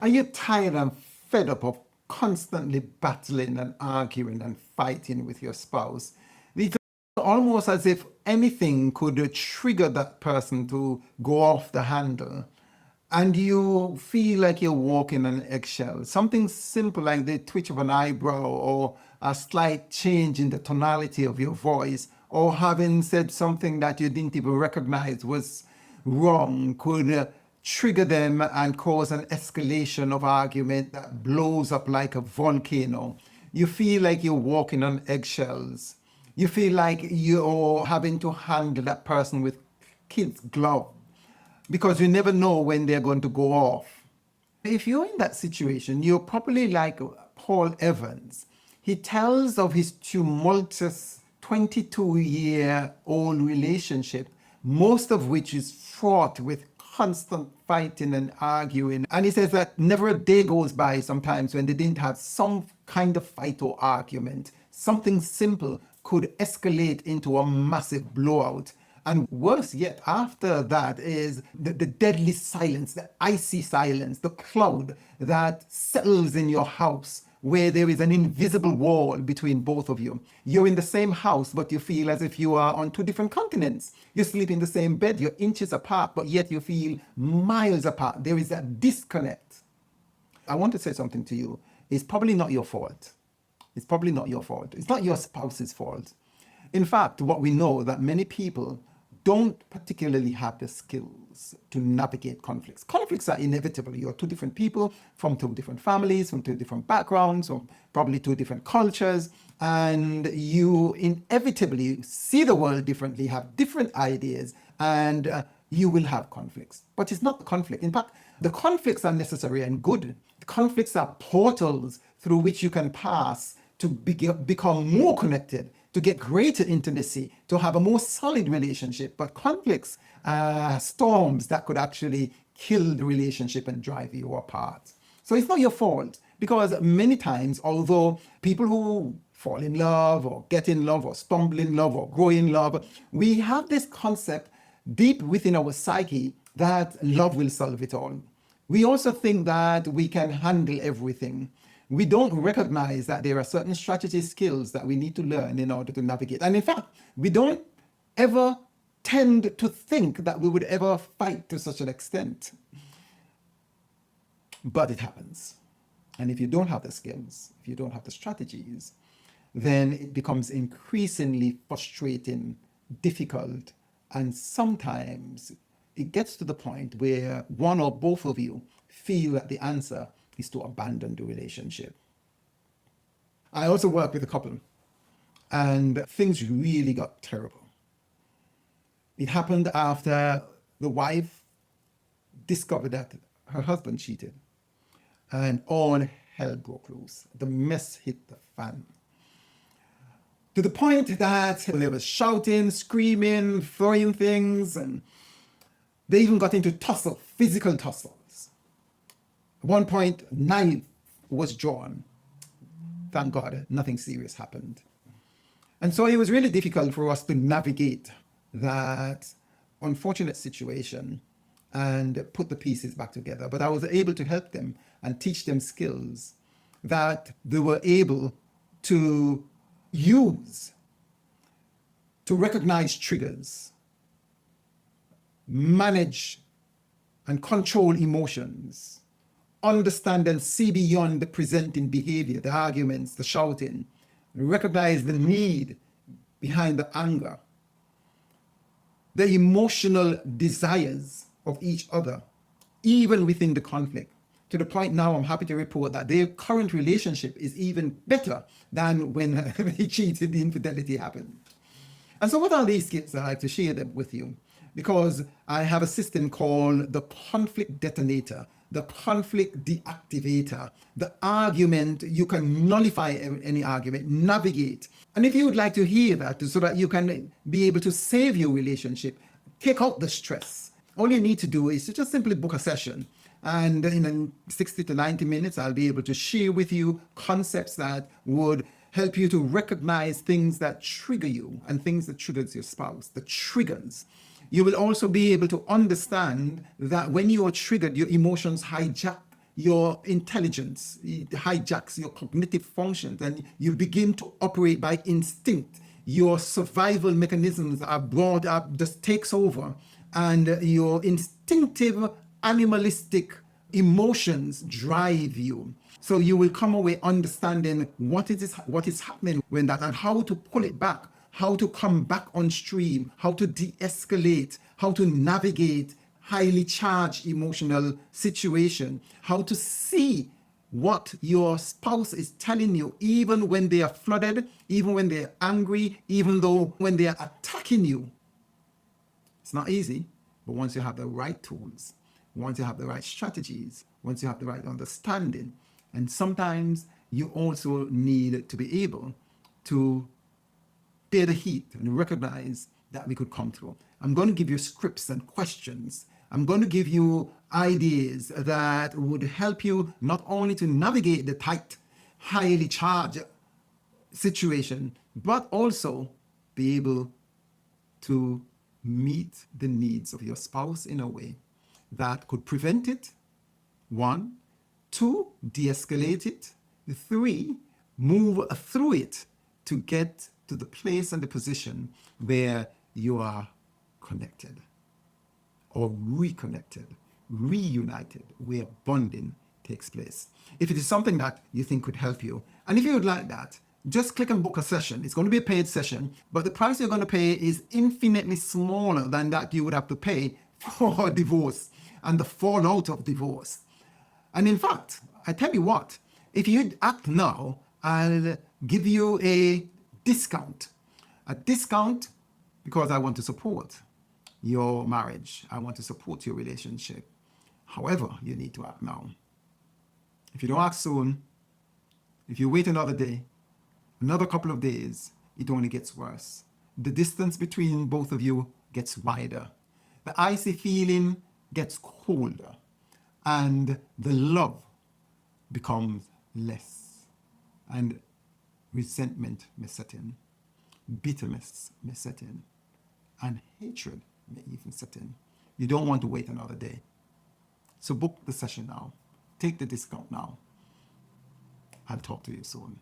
Are you tired and fed up of constantly battling and arguing and fighting with your spouse? It's almost as if anything could trigger that person to go off the handle. And you feel like you're walking on eggshells. Something simple like the twitch of an eyebrow or a slight change in the tonality of your voice or having said something that you didn't even recognize was wrong could trigger them and cause an escalation of argument that blows up like a volcano. You feel like you're walking on eggshells. You feel like you're having to handle that person with kid's glove because you never know when they're going to go off. If you're in that situation, you're probably like Paul Evans. He tells of his tumultuous 22-year-old relationship, most of which is fraught with constant fighting and arguing. And he says that never a day goes by sometimes when they didn't have some kind of fight or argument. Something simple could escalate into a massive blowout. And worse yet, after that is the deadly silence, the icy silence, the cloud that settles in your house where there is an invisible wall between both of you. You're in the same house, but you feel as if you are on two different continents. You sleep in the same bed, you're inches apart, but yet you feel miles apart. There is that disconnect. I want to say something to you. It's probably not your fault. It's probably not your fault. It's not your spouse's fault. In fact, what we know that many people don't particularly have the skills to navigate conflicts. Conflicts are inevitable. You're two different people from two different families, from two different backgrounds, from probably two different cultures, and you inevitably see the world differently, have different ideas, and you will have conflicts. But it's not the conflict. In fact, the conflicts are necessary and good. The conflicts are portals through which you can pass to become more connected, to get greater intimacy, to have a more solid relationship. But conflicts are storms that could actually kill the relationship and drive you apart. So it's not your fault, because many times, although people who fall in love or get in love or stumble in love or grow in love, we have this concept deep within our psyche that love will solve it all. We also think that we can handle everything. We don't recognize that there are certain strategy skills that we need to learn in order to navigate. And in fact, we don't ever tend to think that we would ever fight to such an extent. But it happens. And if you don't have the skills, if you don't have the strategies, then it becomes increasingly frustrating, difficult, and sometimes it gets to the point where one or both of you feel that the answer is to abandon the relationship. I also work with a couple, and things really got terrible. It happened after the wife discovered that her husband cheated, and all hell broke loose. The mess hit the fan. To the point that they were shouting, screaming, throwing things, and they even got into physical tussles. At one point, knife was drawn. Thank God, nothing serious happened. And so it was really difficult for us to navigate that unfortunate situation and put the pieces back together. But I was able to help them and teach them skills that they were able to use to recognize triggers, manage and control emotions, understand and see beyond the presenting behavior, the arguments, the shouting, recognize the need behind the anger, the emotional desires of each other, even within the conflict. To the point now, I'm happy to report that their current relationship is even better than when he cheated, the infidelity happened. And so what are these skills? I like to share them with you because I have a system called the conflict detonator, the conflict deactivator, the argument. You can nullify any argument, navigate. And if you would like to hear that so that you can be able to save your relationship, take out the stress, all you need to do is to just simply book a session. And in 60 to 90 minutes, I'll be able to share with you concepts that would help you to recognize things that trigger you and things that triggers your spouse, the triggers. You will also be able to understand that when you are triggered, your emotions hijack your intelligence, it hijacks your cognitive functions, and you begin to operate by instinct. Your survival mechanisms are brought up, just takes over, and your instinctive, animalistic emotions drive you. So you will come away understanding what is happening when that, and how to pull it back, how to come back on stream, how to de-escalate, how to navigate highly charged emotional situation, how to see what your spouse is telling you, even when they are flooded, even when they're angry, even though when they are attacking you. It's not easy, but once you have the right tools, once you have the right strategies, once you have the right understanding, and sometimes you also need to be able to bear the heat and recognize that we could come through. I'm going to give you scripts and questions. I'm going to give you ideas that would help you not only to navigate the tight, highly charged situation, but also be able to meet the needs of your spouse in a way that could prevent it. One, two, de-escalate it. Three, move through it to get to the place and the position where you are connected or reconnected, reunited, where bonding takes place. If it is something that you think could help you, and if you would like that, just click and book a session. It's going to be a paid session, but the price you're going to pay is infinitely smaller than that you would have to pay for divorce and the fallout of divorce. And in fact, I tell you what, if you act now, I'll give you a discount. A discount because I want to support your marriage. I want to support your relationship. However, you need to act now. If you don't act soon, if you wait another day, another couple of days, it only gets worse. The distance between both of you gets wider. The icy feeling gets colder. And the love becomes less. And resentment may set in. Bitterness may set in. And hatred may even set in. You don't want to wait another day. So book the session now. Take the discount now. I'll talk to you soon.